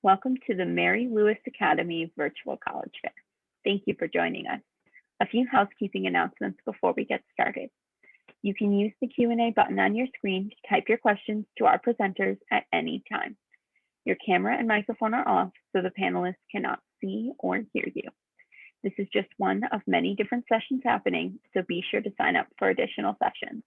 Welcome to the Mary Lewis Academy Virtual College Fair. Thank you for joining us. A few housekeeping announcements before we get started. You can use the Q&A button on your screen to type your questions to our presenters at any time. Your camera and microphone are off so the panelists cannot see or hear you. This is just one of many different sessions happening, so be sure to sign up for additional sessions.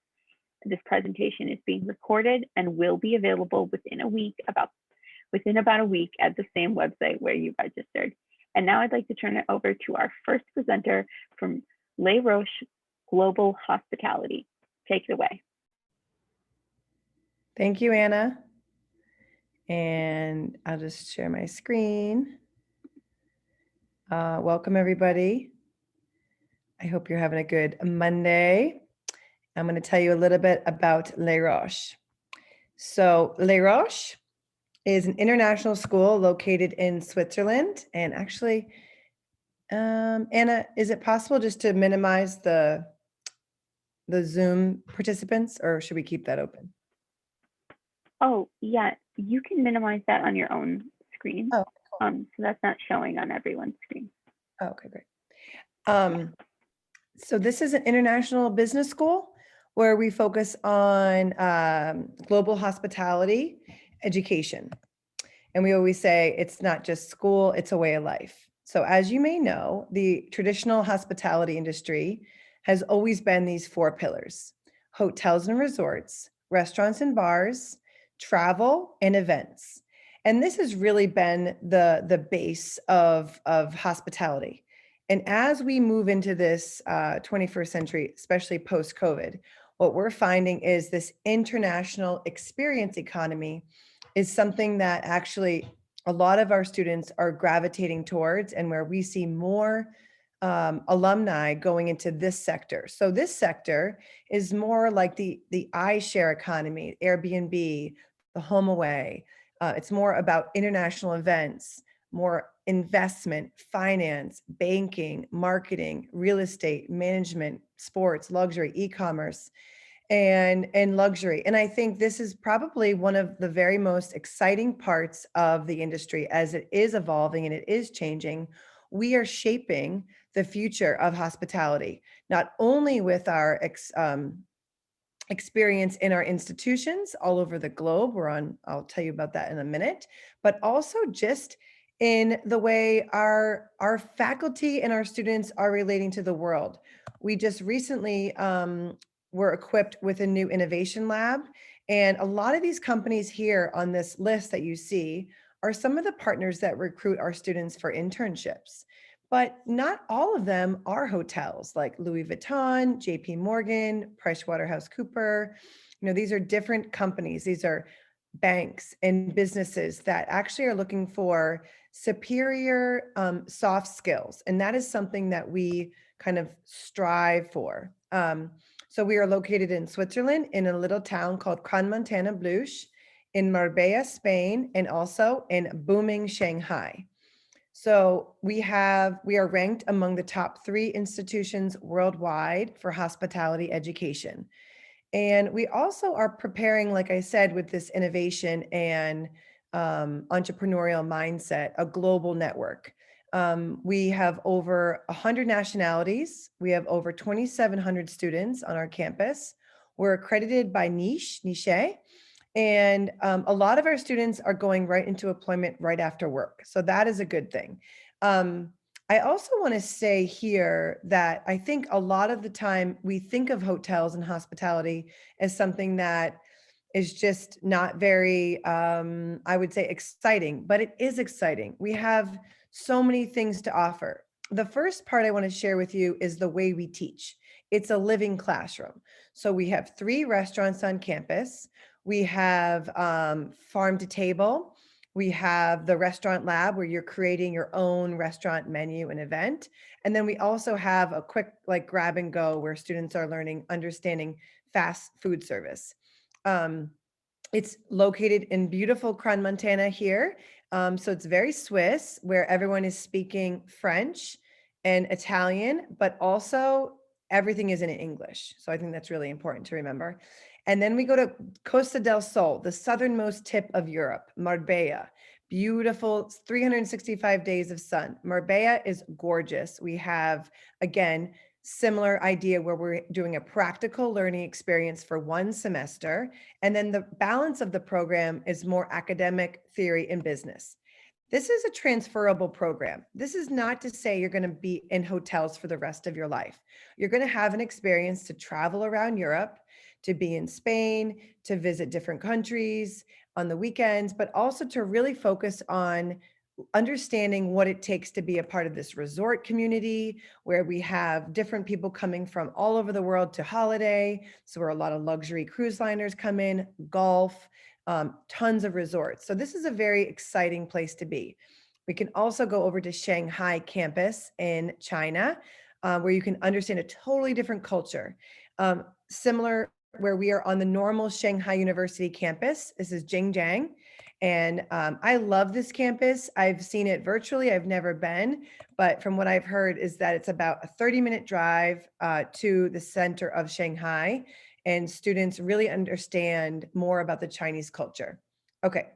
This presentation is being recorded and will be available within about a week at the same website where you registered. And now I'd like to turn it over to our first presenter from Roche Global Hospitality. Take it away. Thank you, Anna. And I'll just share my screen. Welcome, everybody. I hope you're having a good Monday. I'm going to tell you a little bit about Roches. So Roches is an international school located in Switzerland. And actually, Anna, is it possible just to minimize the Zoom participants, or should we keep that open? Oh, yeah, you can minimize that on your own screen. Oh, cool. So that's not showing on everyone's screen. Oh, okay, great. So this is an international business school where we focus on global hospitality education. And we always say it's not just school, it's a way of life. So as you may know, the traditional hospitality industry has always been these four pillars: hotels and resorts, restaurants and bars, travel and events. And this has really been the base of hospitality. And as we move into this 21st century, especially post-COVID, what we're finding is this international experience economy is something that actually a lot of our students are gravitating towards, and where we see more alumni going into this sector. So this sector is more like the iShare economy, Airbnb, the home away. It's more about international events, more investment, finance, banking, marketing, real estate, management, sports, luxury, e-commerce, and luxury. And I think this is probably one of the very most exciting parts of the industry as it is evolving and it is changing. We are shaping the future of hospitality, not only with our experience in our institutions all over the globe. I'll tell you about that in a minute, but also just in the way our faculty and our students are relating to the world. We just recently were equipped with a new innovation lab. And a lot of these companies here on this list that you see are some of the partners that recruit our students for internships. But not all of them are hotels, like Louis Vuitton, JP Morgan, PricewaterhouseCoopers. These are different companies. These are banks and businesses that actually are looking for superior soft skills. And that is something that we kind of strive for. So we are located in Switzerland in a little town called Crans-Montana-Bluche, in Marbella, Spain, and also in booming Shanghai. So we are ranked among the top 3 institutions worldwide for hospitality education. And we also are preparing, like I said, with this innovation and entrepreneurial mindset, a global network. We have over 100 nationalities. We have over 2,700 students on our campus. We're accredited by Niche, and a lot of our students are going right into employment right after work. So that is a good thing. I also want to say here that I think a lot of the time we think of hotels and hospitality as something that is just not very, I would say, exciting, but it is exciting. We have so many things to offer. The first part I want to share with you is the way we teach. It's a living classroom. So we have 3 restaurants on campus. We have farm to table. We have the restaurant lab where you're creating your own restaurant menu and event. And then we also have a quick grab and go where students are understanding fast food service. It's located in beautiful Crans-Montana here. So it's very Swiss, where everyone is speaking French and Italian, but also everything is in English. So I think that's really important to remember. And then we go to Costa del Sol, the southernmost tip of Europe, Marbella. Beautiful 365 days of sun. Marbella is gorgeous. We have, again, similar idea where we're doing a practical learning experience for one semester. And then the balance of the program is more academic, theory, and business. This is a transferable program. This is not to say you're going to be in hotels for the rest of your life. You're going to have an experience to travel around Europe, to be in Spain, to visit different countries on the weekends, but also to really focus on understanding what it takes to be a part of this resort community where we have different people coming from all over the world to holiday. So where a lot of luxury cruise liners come in, golf, tons of resorts. So this is a very exciting place to be. We can also go over to Shanghai campus in China, where you can understand a totally different culture. Similar where we are on the normal Shanghai University campus. This is Jingjiang. And I love this campus. I've seen it virtually. I've never been, but from what I've heard is that it's about a 30-minute drive to the center of Shanghai, and students really understand more about the Chinese culture. Okay,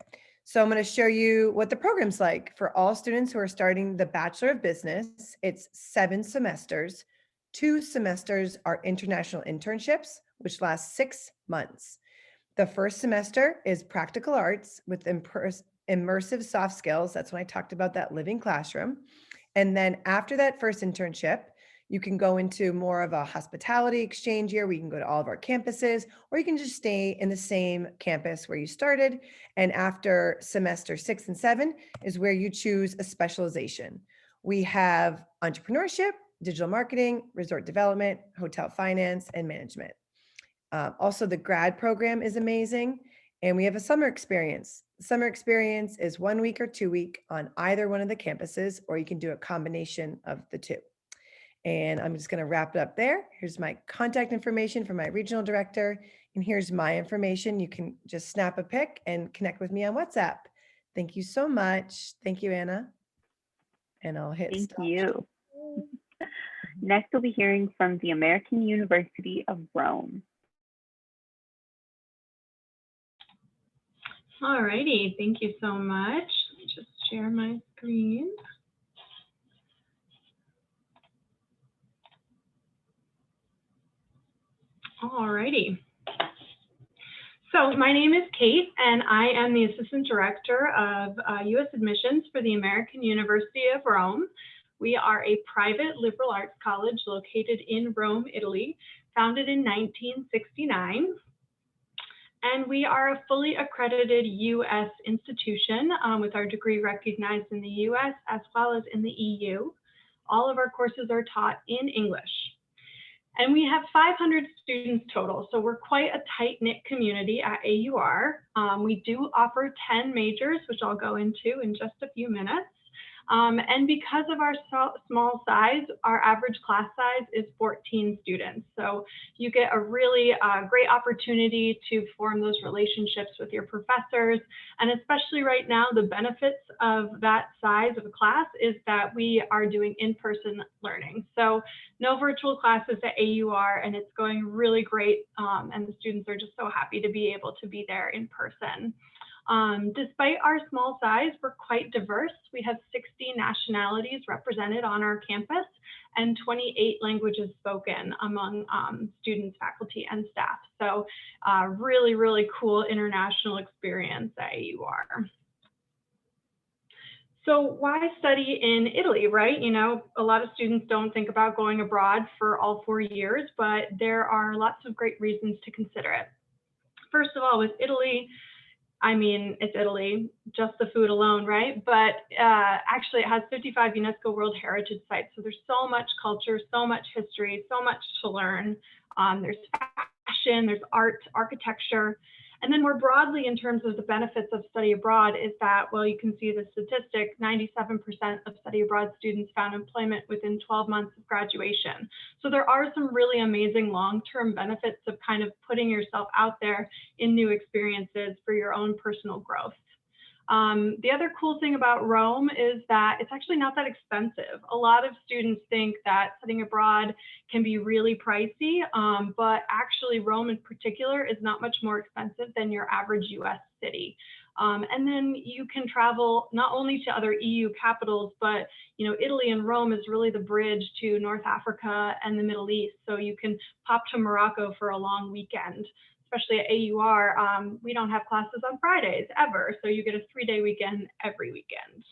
so I'm going to show you what the program's like for all students who are starting the Bachelor of Business. It's 7 semesters. 2 semesters are international internships, which last 6 months. The first semester is practical arts with immersive soft skills. That's when I talked about that living classroom. And then after that first internship, you can go into more of a hospitality exchange year where you can go to all of our campuses, or you can just stay in the same campus where you started. And after semester 6 and 7 is where you choose a specialization. We have entrepreneurship, digital marketing, resort development, hotel finance, and management. Also, the grad program is amazing. And we have a summer experience. Summer experience is 1 week or 2 week on either one of the campuses, or you can do a combination of the two. And I'm just going to wrap it up there. Here's my contact information for my regional director. And here's my information. You can just snap a pic and connect with me on WhatsApp. Thank you so much. Thank you, Anna. And I'll hit Thank stop. you. Next, we'll be hearing from the American University of Rome. All righty, thank you so much. Let me just share my screen. All righty. So my name is Kate, and I am the Assistant Director of U.S. Admissions for the American University of Rome. We are a private liberal arts college located in Rome, Italy, founded in 1969. And we are a fully accredited U.S. institution with our degree recognized in the U.S. as well as in the EU. All of our courses are taught in English. And we have 500 students total, so we're quite a tight-knit community at AUR. We do offer 10 majors, which I'll go into in just a few minutes. And because of our small size, our average class size is 14 students. So you get a really great opportunity to form those relationships with your professors. And especially right now, the benefits of that size of a class is that we are doing in-person learning. So no virtual classes at AUR, and it's going really great. And the students are just so happy to be able to be there in person. Despite our small size, we're quite diverse. We have 60 nationalities represented on our campus and 28 languages spoken among students, faculty, and staff. So really, really cool international experience at AUR. So why study in Italy, right? You know, a lot of students don't think about going abroad for all 4 years, but there are lots of great reasons to consider it. First of all, with Italy, I mean, it's Italy, just the food alone, right? But actually it has 55 UNESCO World Heritage Sites. So there's so much culture, so much history, so much to learn. There's fashion, there's art, architecture. And then more broadly, in terms of the benefits of study abroad, is that, well, you can see the statistic, 97% of study abroad students found employment within 12 months of graduation. So there are some really amazing long-term benefits of kind of putting yourself out there in new experiences for your own personal growth. The other cool thing about Rome is that it's actually not that expensive. A lot of students think that studying abroad can be really pricey, but actually Rome in particular is not much more expensive than your average US city. And then you can travel not only to other EU capitals, but Italy and Rome is really the bridge to North Africa and the Middle East. So you can pop to Morocco for a long weekend. Especially at AUR, we don't have classes on Fridays ever, so you get a 3-day weekend every weekend.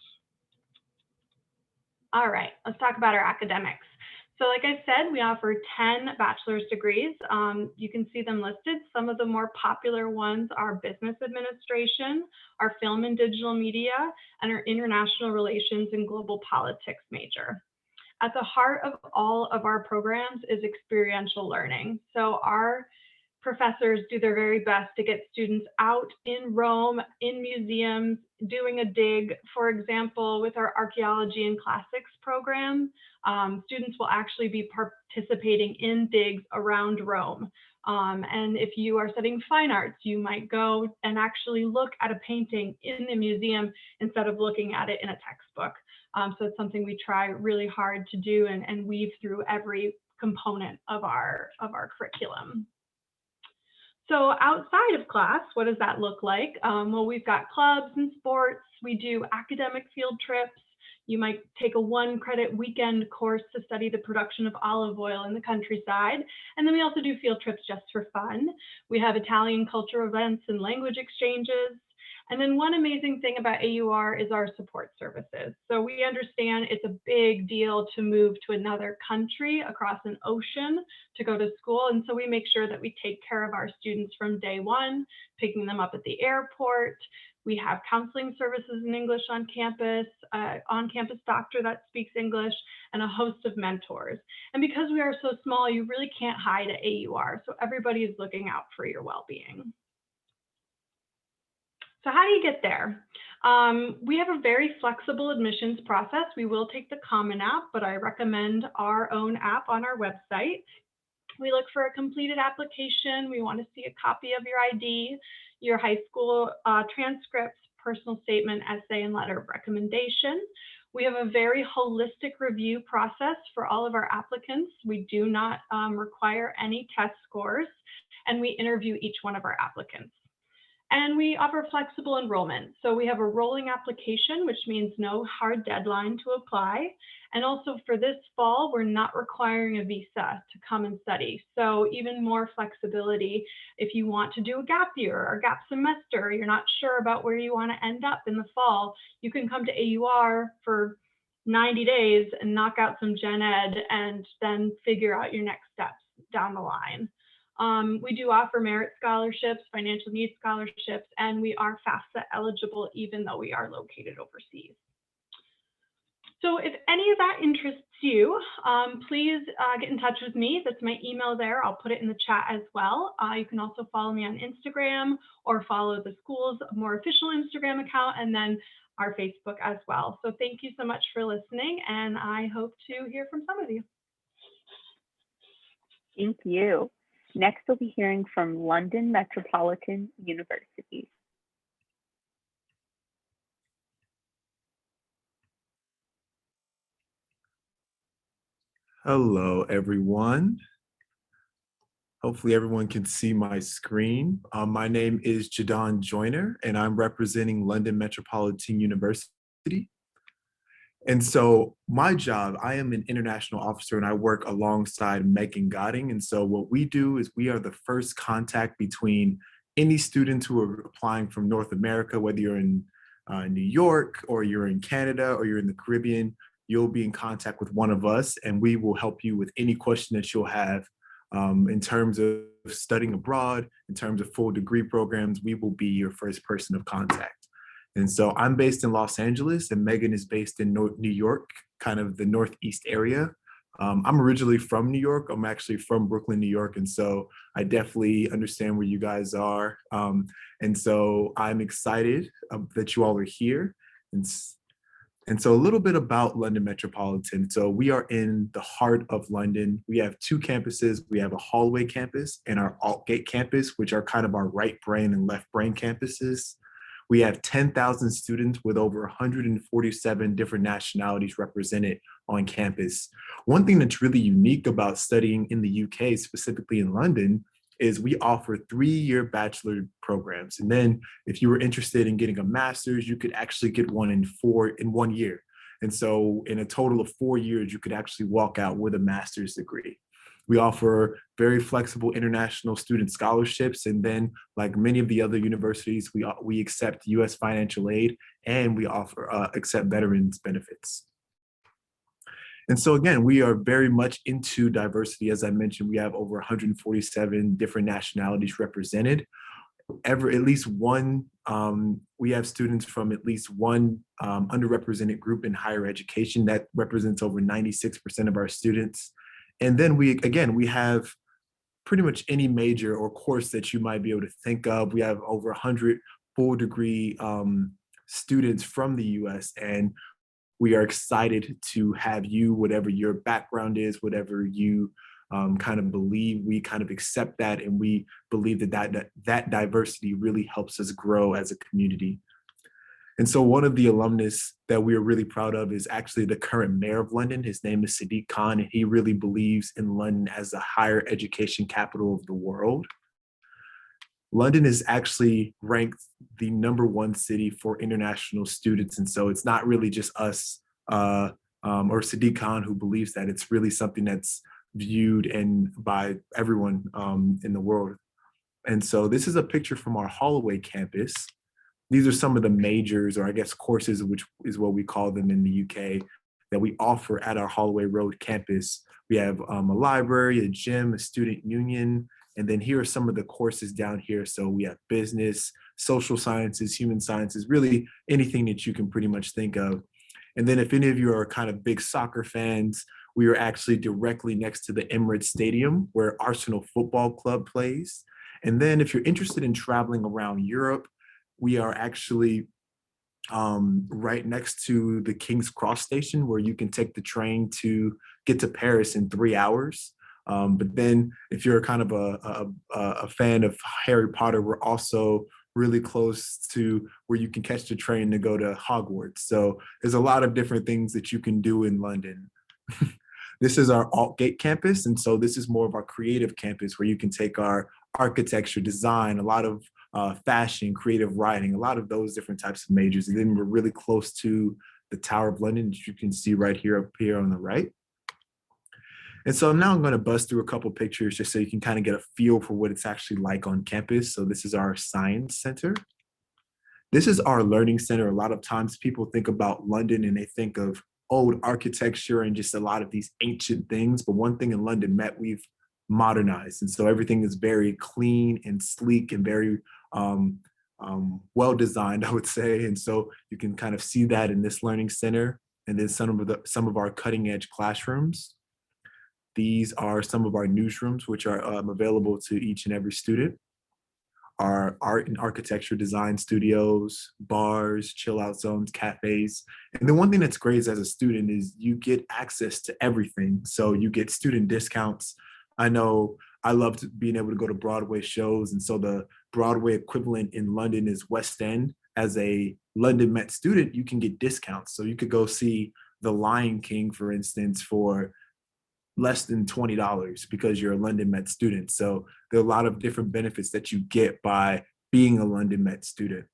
All right, let's talk about our academics. So like I said, we offer 10 bachelor's degrees. You can see them listed. Some of the more popular ones are business administration, our film and digital media, and our international relations and global politics major. At the heart of all of our programs is experiential learning. So our professors do their very best to get students out in Rome, in museums, doing a dig. For example, with our archaeology and classics program, students will actually be participating in digs around Rome. And if you are studying fine arts, you might go and actually look at a painting in the museum instead of looking at it in a textbook. So it's something we try really hard to do and weave through every component of our curriculum. So outside of class, what does that look like? Well, we've got clubs and sports. We do academic field trips. You might take a 1-credit weekend course to study the production of olive oil in the countryside. And then we also do field trips just for fun. We have Italian culture events and language exchanges. And then one amazing thing about AUR is our support services. So we understand it's a big deal to move to another country across an ocean to go to school. And so we make sure that we take care of our students from day one, picking them up at the airport. We have counseling services in English on campus doctor that speaks English, and a host of mentors. And because we are so small, you really can't hide at AUR. So everybody is looking out for your well-being. So how do you get there? We have a very flexible admissions process. We will take the Common App, but I recommend our own app on our website. We look for a completed application. We want to see a copy of your ID, your high school transcripts, personal statement, essay, and letter of recommendation. We have a very holistic review process for all of our applicants. We do not require any test scores, and we interview each one of our applicants. And we offer flexible enrollment. So we have a rolling application, which means no hard deadline to apply. And also for this fall, we're not requiring a visa to come and study. So even more flexibility if you want to do a gap year or gap semester, you're not sure about where you want to end up in the fall, you can come to AUR for 90 days and knock out some gen ed and then figure out your next steps down the line. We do offer merit scholarships, financial needs scholarships, and we are FAFSA eligible even though we are located overseas. So if any of that interests you, please get in touch with me. That's my email there. I'll put it in the chat as well. You can also follow me on Instagram or follow the school's more official Instagram account and then our Facebook as well. So thank you so much for listening, and I hope to hear from some of you. Thank you. Next, we'll be hearing from London Metropolitan University. Hello, everyone. Hopefully everyone can see my screen. My name is Jadon Joyner, and I'm representing London Metropolitan University. And so my job, I am an international officer and I work alongside Megan Godding. And so what we do is we are the first contact between any students who are applying from North America, whether you're in New York or you're in Canada or you're in the Caribbean, you'll be in contact with one of us and we will help you with any question that you'll have in terms of studying abroad, in terms of full degree programs. We will be your first person of contact. And so I'm based in Los Angeles and Megan is based in New York, kind of the Northeast area. I'm originally from New York. I'm actually from Brooklyn, New York. And so I definitely understand where you guys are. And so I'm excited that you all are here. And so a little bit about London Metropolitan. So we are in the heart of London. We have 2 campuses. We have a hallway campus and our Altgate campus, which are kind of our right brain and left brain campuses. We have 10,000 students with over 147 different nationalities represented on campus. One thing that's really unique about studying in the UK, specifically in London, is we offer 3-year bachelor programs. And then if you were interested in getting a master's, you could actually get one in 1 year. And so in a total of 4 years, you could actually walk out with a master's degree. We offer very flexible international student scholarships. And then like many of the other universities, we accept US financial aid, and we offer accept veterans benefits. And so again, we are very much into diversity. As I mentioned, we have over 147 different nationalities represented. At least one, we have students from at least one underrepresented group in higher education. That represents over 96% of our students. And then we have pretty much any major or course that you might be able to think of. We have over 100 full degree students from the US, and we are excited to have you, whatever your background is, whatever you kind of believe, we kind of accept that, and we believe that diversity really helps us grow as a community. And so one of the alumnus that we are really proud of is actually the current mayor of London. His name is Sadiq Khan, and he really believes in London as the higher education capital of the world. London is actually ranked the #1 city for international students. And so it's not really just us or Sadiq Khan who believes that. It's really something that's viewed and by everyone in the world. And so this is a picture from our Holloway campus. These are some of the majors, or I guess courses, which is what we call them in the UK, that we offer at our Holloway Road campus. We have a library, a gym, a student union, and then here are some of the courses down here. So we have business, social sciences, human sciences, really anything that you can pretty much think of. And then if any of you are kind of big soccer fans, we are actually directly next to the Emirates Stadium where Arsenal Football Club plays. And then if you're interested in traveling around Europe, we are actually right next to the King's Cross station, where you can take the train to get to Paris in 3 hours. But then if you're kind of a fan of Harry Potter, we're also really close to where you can catch the train to go to Hogwarts. So there's a lot of different things that you can do in London. This is our Altgate campus. And so this is more of our creative campus, where you can take our architecture, design, a lot of fashion, creative writing, a lot of those different types of majors. And then we're really close to the Tower of London, that you can see right here up here on the right. And so now I'm going to buzz through a couple pictures just so you can kind of get a feel for what it's actually like on campus. So this is our Science Center. This is our Learning Center. A lot of times people think about London and they think of old architecture and just a lot of these ancient things. But one thing in London, we've modernized. And so everything is very clean and sleek and very well designed, I would say. And so you can kind of see that in this Learning Center. And then some of our cutting edge classrooms. These are some of our newsrooms, which are available to each and every student. Our art and architecture design studios, bars, chill out zones, cafes. And the one thing that's great is, as a student, is you get access to everything. So you get student discounts. I know I loved being able to go to Broadway shows. And so the Broadway equivalent in London is West End. As a London Met student, you can get discounts. So you could go see The Lion King, for instance, for less than $20 because you're a London Met student. So there are a lot of different benefits that you get by being a London Met student.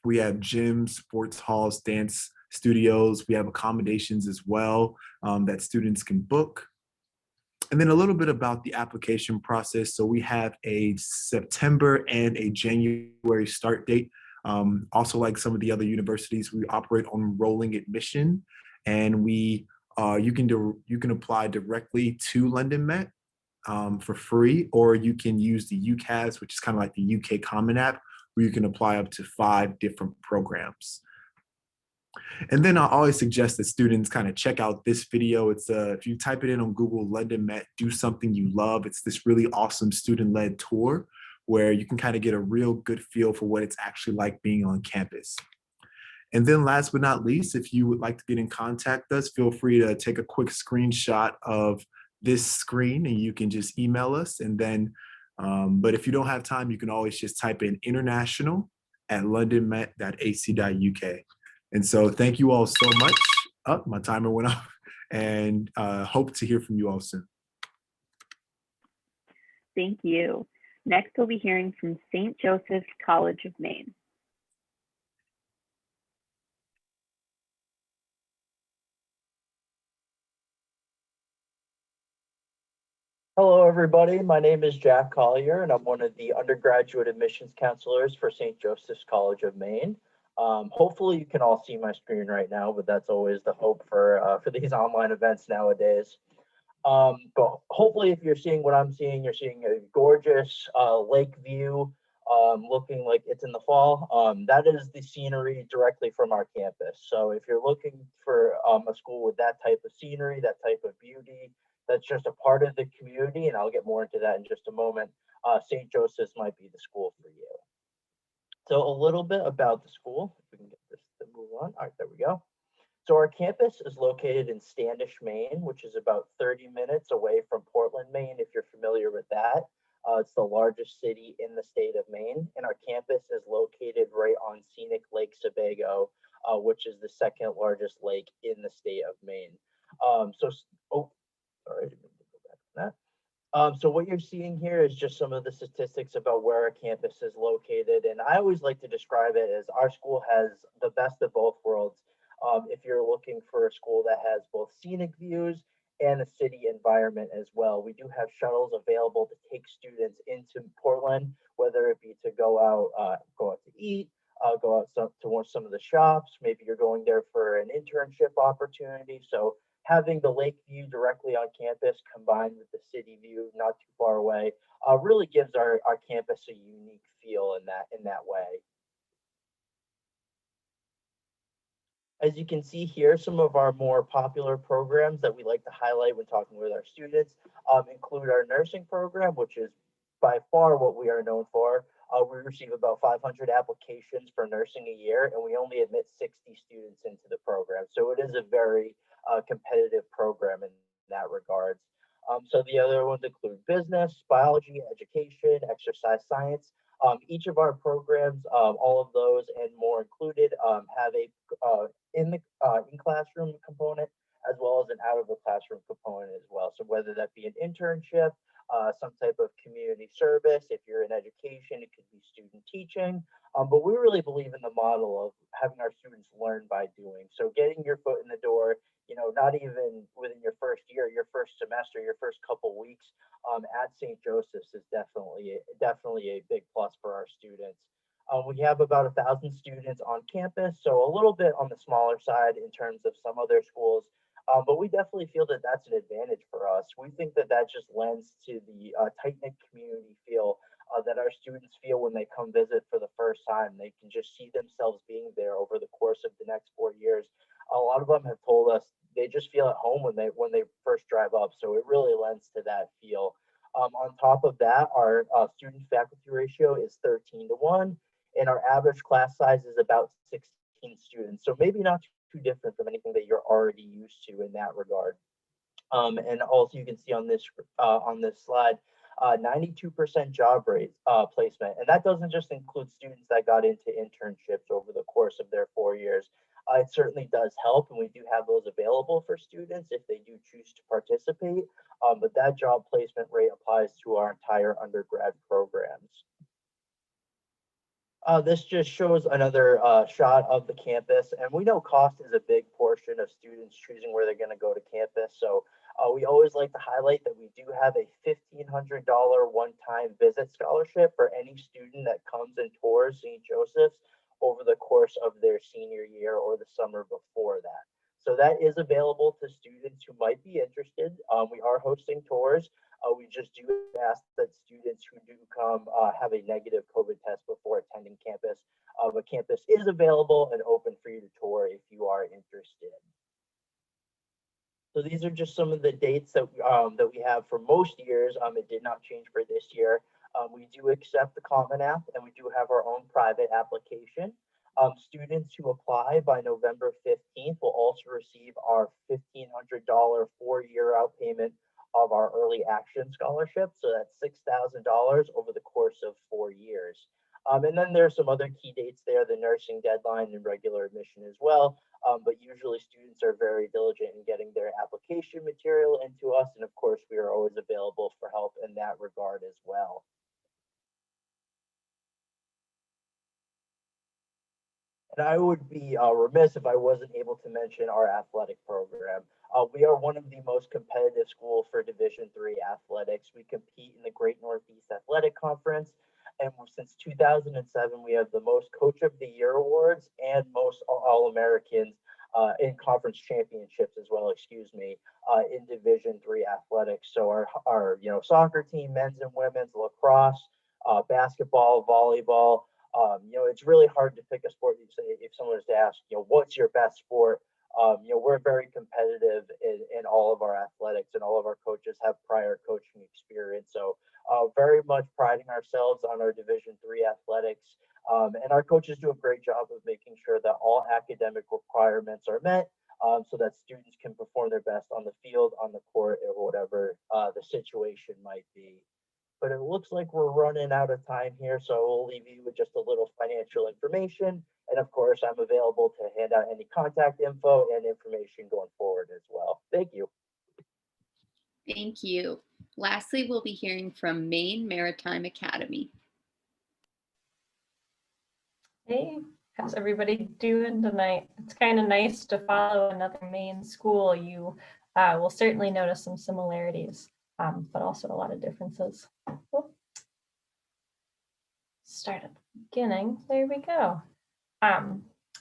We have gyms, sports halls, dance studios. We have accommodations as well that students can book. And then a little bit about the application process. So we have a September and a January start date. Also, like some of the other universities, we operate on rolling admission, and you can apply directly to London Met for free, or you can use the UCAS, which is kind of like the UK Common App, where you can apply up to 5 different programs. And then I always suggest that students kind of check out this video. It's if you type it in on Google, London Met, do something you love. It's this really awesome student-led tour where you can kind of get a real good feel for what it's actually like being on campus. And then last but not least, if you would like to get in contact with us, feel free to take a quick screenshot of this screen and you can just email us. And then, but if you don't have time, you can always just type in international at londonmet.ac.uk. And so thank you all so much. Oh, my timer went off, and hope to hear from you all soon. Thank you. Next, we'll be hearing from St. Joseph's College of Maine. Hello, everybody. My name is Jack Collier, and I'm one of the undergraduate admissions counselors for St. Joseph's College of Maine. Hopefully, you can all see my screen right now, but that's always the hope for these online events nowadays. But hopefully, if you're seeing what I'm seeing, you're seeing a gorgeous lake view, looking like it's in the fall. That is the scenery directly from our campus. So if you're looking for a school with that type of scenery, that type of beauty, that's just a part of the community, and I'll get more into that in just a moment, St. Joseph's might be the school for you. So a little bit about the school, if we can get this to move on. All right, there we go. So our campus is located in Standish, Maine, which is about 30 minutes away from Portland, Maine, if you're familiar with that. It's the largest city in the state of Maine, and our campus is located right on scenic Lake Sebago, which is the second largest lake in the state of Maine. Sorry, I didn't mean to go back on that. So what you're seeing here is just some of the statistics about where our campus is located. And I always like to describe it as our school has the best of both worlds. If you're looking for a school that has both scenic views and a city environment as well. We do have shuttles available to take students into Portland, whether it be to go out to eat, go out to some of the shops. Maybe you're going there for an internship opportunity. So having the lake view directly on campus combined with the city view not too far away really gives our campus a unique feel in that way. As you can see here, some of our more popular programs that we like to highlight when talking with our students include our nursing program, which is by far what we are known for. We receive about 500 applications for nursing a year, and we only admit 60 students into the program. So it is a very competitive program in that regards. So the other ones include business, biology, education, exercise science. Each of our programs, all of those and more included, have a in classroom component as well as an out of the classroom component as well. So whether that be an internship, some type of community service, if you're in education, it could be student teaching. But we really believe in the model of having our students learn by doing. So getting your foot in the door, not even within your first year, your first semester, your first couple weeks at St. Joseph's is definitely a big plus for our students. We have about 1,000 students on campus, so a little bit on the smaller side in terms of some other schools, but we definitely feel that that's an advantage for us. We think that that just lends to the tight-knit community feel that our students feel when they come visit for the first time. They can just see themselves being there over the course of the next 4 years. A lot of them have told us they just feel at home when they first drive up, so it really lends to that feel. On top of that, our student faculty ratio is 13-1, and our average class size is about 16 students. So maybe not too different from anything that you're already used to in that regard. And also you can see on this slide, 92% job rate placement. And that doesn't just include students that got into internships over the course of their 4 years. It certainly does help, and we do have those available for students if they do choose to participate. But that job placement rate applies to our entire undergrad programs. This just shows another shot of the campus, and we know cost is a big portion of students choosing where they're going to go to campus. So we always like to highlight that we do have a $1,500 one-time visit scholarship for any student that comes and tours St. Joseph's over the course of their senior year or the summer before that. So that is available to students who might be interested. We are hosting tours. We just do ask that students who do come have a negative COVID test before attending campus. But campus is available and open for you to tour if you are interested. So these are just some of the dates that we have for most years. It did not change for this year. We do accept the Common App, and we do have our own private application. Students who apply by November 15th will also receive our $1,500 4-year out payment of our early action scholarship. So that's $6,000 over the course of 4 years. And then there's some other key dates there, the nursing deadline and regular admission as well. But usually students are very diligent in getting their application material into us. And of course, we are always available for help in that regard as well. And I would be remiss if I wasn't able to mention our athletic program. We are one of the most competitive schools for Division III athletics. We compete in the Great Northeast Athletic Conference. And since 2007, we have the most Coach of the Year awards and most All-Americans in conference championships as well, in Division III athletics. So our soccer team, men's and women's, lacrosse, basketball, volleyball. It's really hard to pick a sport. You say if someone was to ask, what's your best sport? We're very competitive in all of our athletics, and all of our coaches have prior coaching experience. So very much priding ourselves on our Division III athletics. And our coaches do a great job of making sure that all academic requirements are met so that students can perform their best on the field, on the court, or whatever the situation might be. But it looks like we're running out of time here, so we'll leave you with just a little financial information. And of course, I'm available to hand out any contact info and information going forward as well. Thank you. Thank you. Lastly, we'll be hearing from Maine Maritime Academy. Hey, how's everybody doing tonight? It's kind of nice to follow another Maine school. You will certainly notice some similarities, but also a lot of differences. Whoop. Start at the beginning. There we go.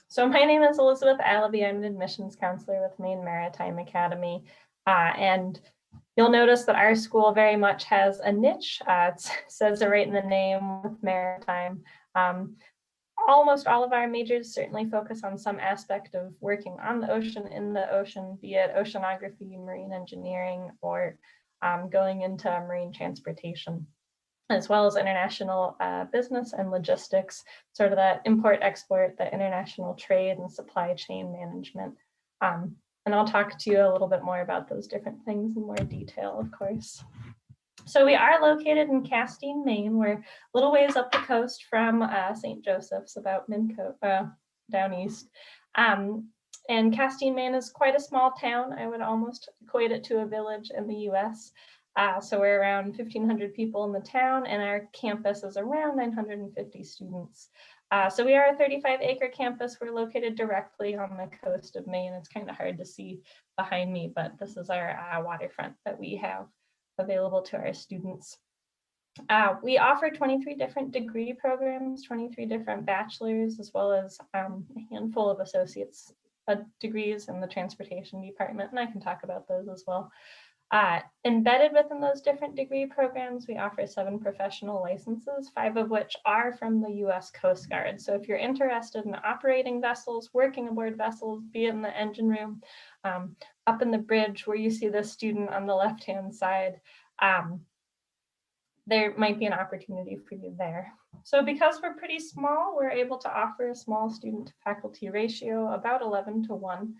So my name is Elizabeth Allaby. I'm an admissions counselor with Maine Maritime Academy, and you'll notice that our school very much has a niche. It says it right in the name with Maritime. Almost all of our majors certainly focus on some aspect of working on the ocean, in the ocean, be it oceanography, marine engineering, or going into marine transportation, as well as international business and logistics, sort of that import-export, the international trade and supply chain management. And I'll talk to you a little bit more about those different things in more detail, of course. So we are located in Castine, Maine. We're a little ways up the coast from St. Joseph's, about down east. And Castine, Maine is quite a small town. I would almost equate it to a village in the US. So we're around 1,500 people in the town, and our campus is around 950 students. So we are a 35-acre campus. We're located directly on the coast of Maine. It's kind of hard to see behind me, but this is our waterfront that we have available to our students. We offer 23 different degree programs, 23 different bachelor's, as well as a handful of associate's degrees in the transportation department, and I can talk about those as well. Embedded within those different degree programs, we offer 7 professional licenses, 5 of which are from the US Coast Guard. So if you're interested in operating vessels, working aboard vessels, be it in the engine room, up in the bridge where you see the student on the left-hand side, there might be an opportunity for you there. So because we're pretty small, we're able to offer a small student to faculty ratio, about 11 to 1.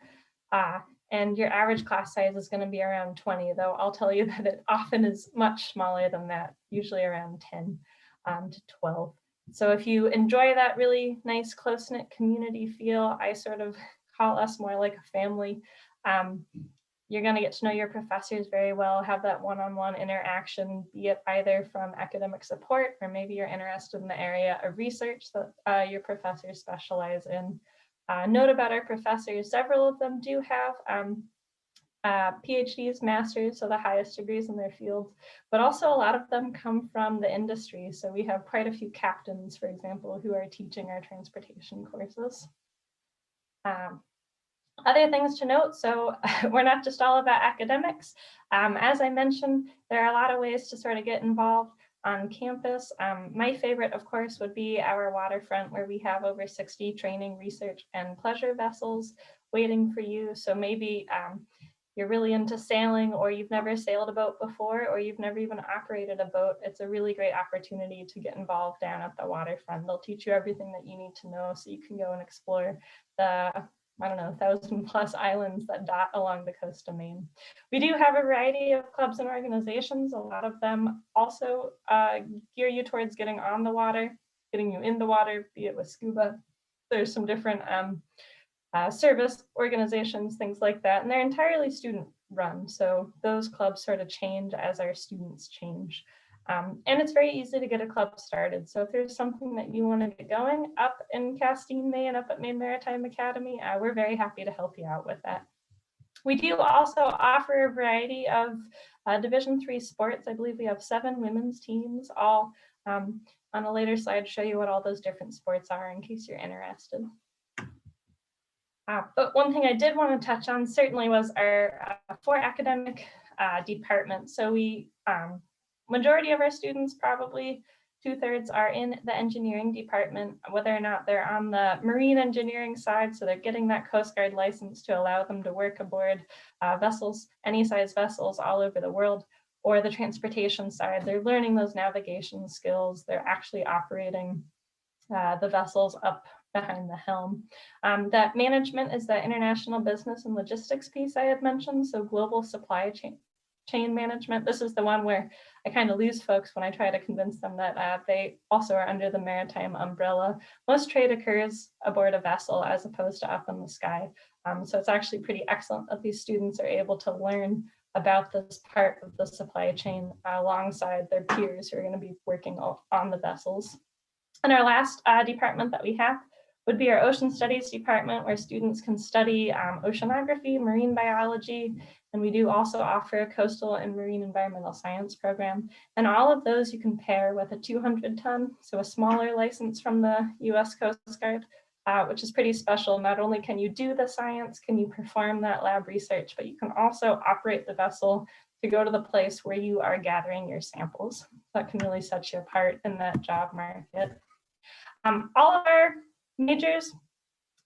And your average class size is going to be around 20, though I'll tell you that it often is much smaller than that, usually around 10 to 12. So if you enjoy that really nice close-knit community feel, I sort of call us more like a family. You're going to get to know your professors very well, have that one-on-one interaction, be it either from academic support, or maybe you're interested in the area of research that your professors specialize in. Note about our professors, several of them do have PhDs, masters, so the highest degrees in their fields, but also a lot of them come from the industry. So we have quite a few captains, for example, who are teaching our transportation courses. Other things to note, so we're not just all about academics. As I mentioned, there are a lot of ways to sort of get involved on campus. My favorite, of course, would be our waterfront, where we have over 60 training, research, and pleasure vessels waiting for you. So maybe you're really into sailing, or you've never sailed a boat before, or you've never even operated a boat. It's a really great opportunity to get involved down at the waterfront. They'll teach you everything that you need to know so you can go and explore the 1,000+ islands that dot along the coast of Maine. We do have a variety of clubs and organizations. A lot of them also gear you towards getting on the water. getting you in the water, be it with scuba. There's some different service organizations, things like that, and they're entirely student run. So those clubs sort of change as our students change. And it's very easy to get a club started. So if there's something that you want to get going up in Castine, Maine, up at Maine Maritime Academy, we're very happy to help you out with that. We do also offer a variety of Division III sports. I believe we have 7 women's teams, all on a later slide, show you what all those different sports are in case you're interested. But one thing I did want to touch on certainly was our 4 academic departments. So we, majority of our students, probably 2/3, are in the engineering department, whether or not they're on the marine engineering side, so they're getting that Coast Guard license to allow them to work aboard vessels, any size vessels all over the world, or the transportation side, they're learning those navigation skills, they're actually operating the vessels up behind the helm. That management is the international business and logistics piece I had mentioned, so global supply chain management. This is the one where I kind of lose folks when I try to convince them that they also are under the maritime umbrella. Most trade occurs aboard a vessel as opposed to up in the sky. So it's actually pretty excellent that these students are able to learn about this part of the supply chain alongside their peers who are going to be working on the vessels. And our last department that we have would be our ocean studies department, where students can study oceanography, marine biology, and we do also offer a coastal and marine environmental science program. And all of those you can pair with a 200-ton, so a smaller license from the US Coast Guard, which is pretty special. Not only can you do the science, can you perform that lab research, but you can also operate the vessel to go to the place where you are gathering your samples. That can really set you apart in that job market. All of our majors,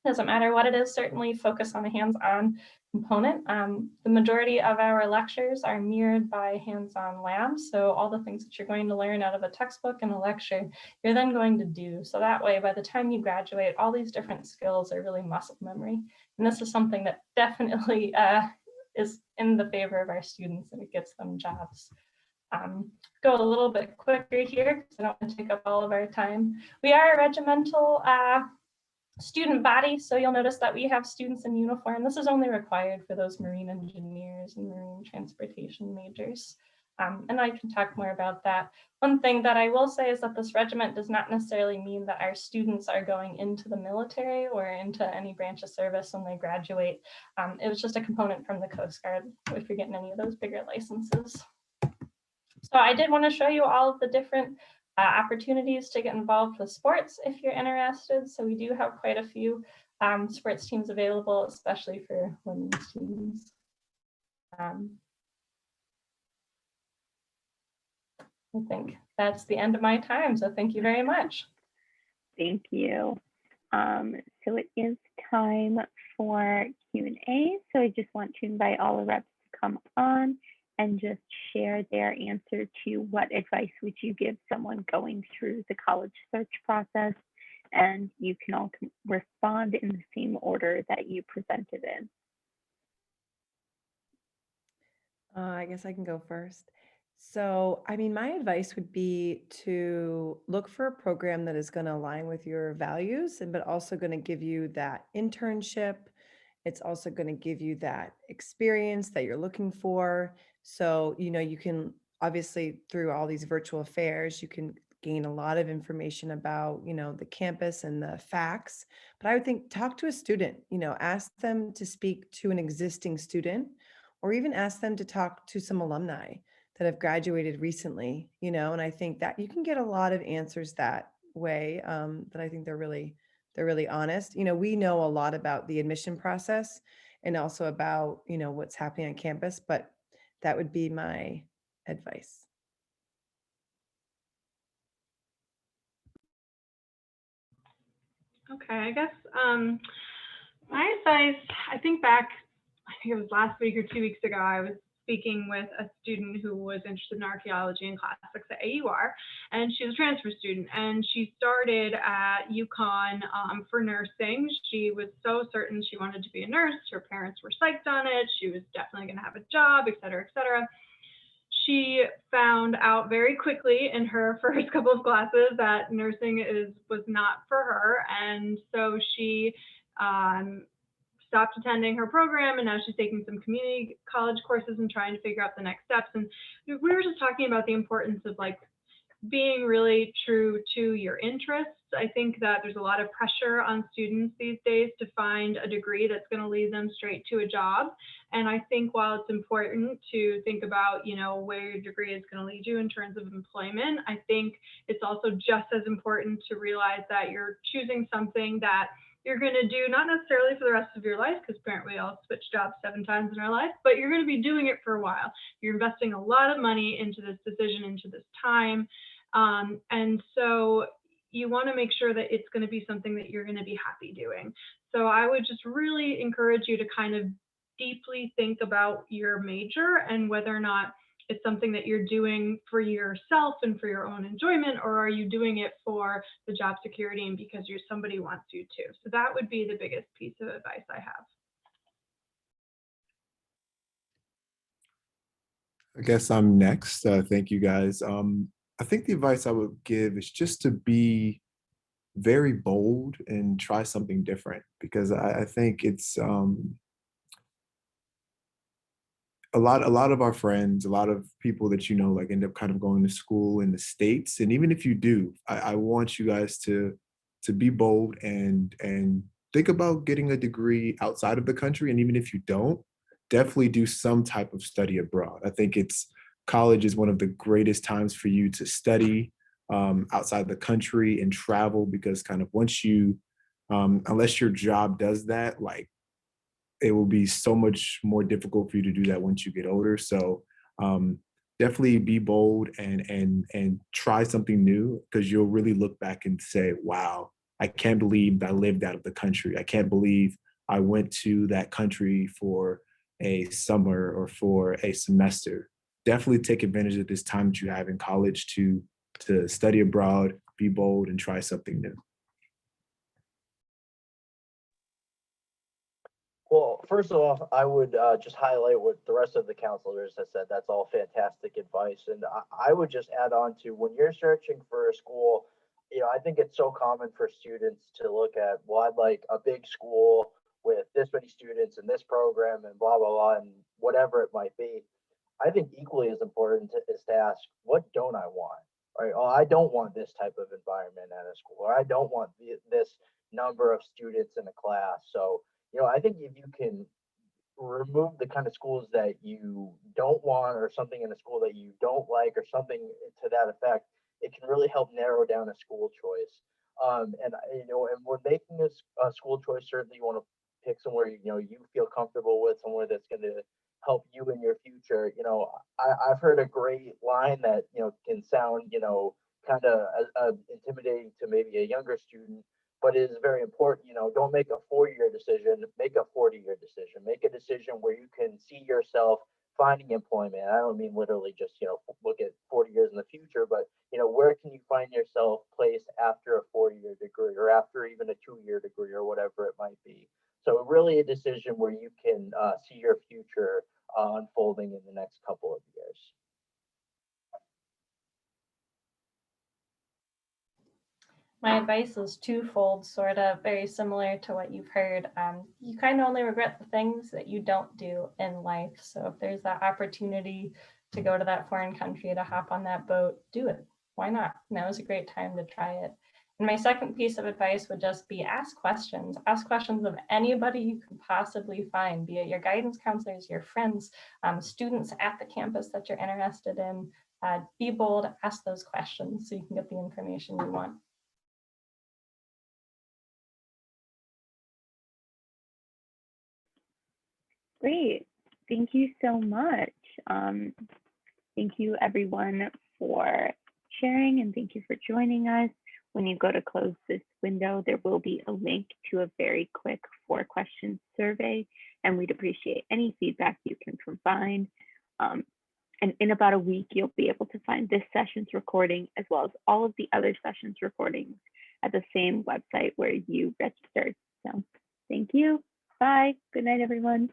doesn't matter what it is, certainly focus on a hands-on component. The majority of our lectures are mirrored by hands-on labs. So all the things that you're going to learn out of a textbook and a lecture, you're then going to do. So that way, by the time you graduate, all these different skills are really muscle memory. And this is something that definitely is in the favor of our students, and it gets them jobs. Go a little bit quicker here because I don't want to take up all of our time. We are a regimental student body, so you'll notice that we have students in uniform. This is only required for those marine engineers and marine transportation majors. And I can talk more about that. One thing that I will say is that this regiment does not necessarily mean that our students are going into the military or into any branch of service when they graduate. It was just a component from the Coast Guard if you're getting any of those bigger licenses. So I did want to show you all of the different opportunities to get involved with sports if you're interested. So we do have quite a few sports teams available, especially for women's teams. I think that's the end of my time. So thank you very much. Thank you. So it is time for Q&A. So I just want to invite all the reps to come on and just share their answer to what advice would you give someone going through the college search process. And you can all respond in the same order that you presented in. I guess I can go first. So, I mean, my advice would be to look for a program that is going to align with your values, but also going to give you that internship. It's also going to give you that experience that you're looking for. So, you know, you can obviously through all these virtual fairs, you can gain a lot of information about, you know, the campus and the facts. But I would think talk to a student, you know, ask them to speak to an existing student, or even ask them to talk to some alumni that have graduated recently, you know, and I think that you can get a lot of answers that way, that I think they're really honest. You know, we know a lot about the admission process and also about, you know, what's happening on campus, but that would be my advice. Okay, I guess my advice, I think it was last week or 2 weeks ago, I was speaking with a student who was interested in archaeology and classics at AUR, and she was a transfer student, and she started at UConn for nursing. She was so certain she wanted to be a nurse. Her parents were psyched on it. She was definitely going to have a job, et cetera, et cetera. she found out very quickly in her first couple of classes that nursing was not for her. And so she stopped attending her program, and now she's taking some community college courses and trying to figure out the next steps. And we were just talking about the importance of like being really true to your interests. I think that there's a lot of pressure on students these days to find a degree that's going to lead them straight to a job. And I think while it's important to think about, you know, where your degree is going to lead you in terms of employment, I think it's also just as important to realize that you're choosing something that you're going to do not necessarily for the rest of your life, because apparently we all switch jobs 7 times in our life, but you're going to be doing it for a while. You're investing a lot of money into this decision, into this time. And so you want to make sure that it's going to be something that you're going to be happy doing. So I would just really encourage you to kind of deeply think about your major and whether or not it's something that you're doing for yourself and for your own enjoyment, or are you doing it for the job security and because somebody wants you to. So that would be the biggest piece of advice I have. I guess I'm next. Thank you guys. I think the advice I would give is just to be very bold and try something different, because I think it's a lot of our friends, a lot of people that you know, like end up kind of going to school in the States. And even if you do, I want you guys to be bold and think about getting a degree outside of the country. And even if you don't, definitely do some type of study abroad. I think college is one of the greatest times for you to study outside the country and travel, because kind of once you, unless your job does that, like it will be so much more difficult for you to do that once you get older. So definitely be bold and try something new, because you'll really look back and say, wow, I can't believe I lived out of the country. I can't believe I went to that country for a summer or for a semester. Definitely take advantage of this time that you have in college to study abroad, be bold, and try something new. Well, first of all, I would just highlight what the rest of the counselors have said. That's all fantastic advice. And I would just add on to, when you're searching for a school, you know, I think it's so common for students to look at, well, I'd like a big school with this many students in this program and blah, blah, blah, and whatever it might be. I think equally as important is to ask, what don't I want? Right? Oh, I don't want this type of environment at a school, or I don't want this number of students in a class. So, you know, I think if you can remove the kind of schools that you don't want, or something in a school that you don't like, or something to that effect, it can really help narrow down a school choice. And you know, and when making a school choice, certainly you want to pick somewhere you feel comfortable with, somewhere that's going to help you in your future. You know, I've heard a great line that can sound kind of intimidating to maybe a younger student, but it is very important. Don't make a 4-year decision, make a 40-year decision. Make a decision where you can see yourself finding employment. I don't mean literally just look at 40 years in the future, but where can you find yourself placed after a 4-year degree, or after even a 2-year degree, or whatever it might be. So really a decision where you can see your future unfolding in the next couple of years. My advice is twofold, sort of very similar to what you've heard. You kind of only regret the things that you don't do in life. So if there's that opportunity to go to that foreign country, to hop on that boat, do it. Why not? Now is a great time to try it. And my second piece of advice would just be ask questions. Ask questions of anybody you can possibly find, be it your guidance counselors, your friends, students at the campus that you're interested in. Be bold, ask those questions so you can get the information you want. Great. Thank you so much. Thank you everyone for sharing, and thank you for joining us. When you go to close this window, there will be a link to a very quick 4-question survey, and we'd appreciate any feedback you can provide. And in about a week, you'll be able to find this session's recording as well as all of the other sessions recordings at the same website where you registered. So thank you. Bye. Good night, everyone.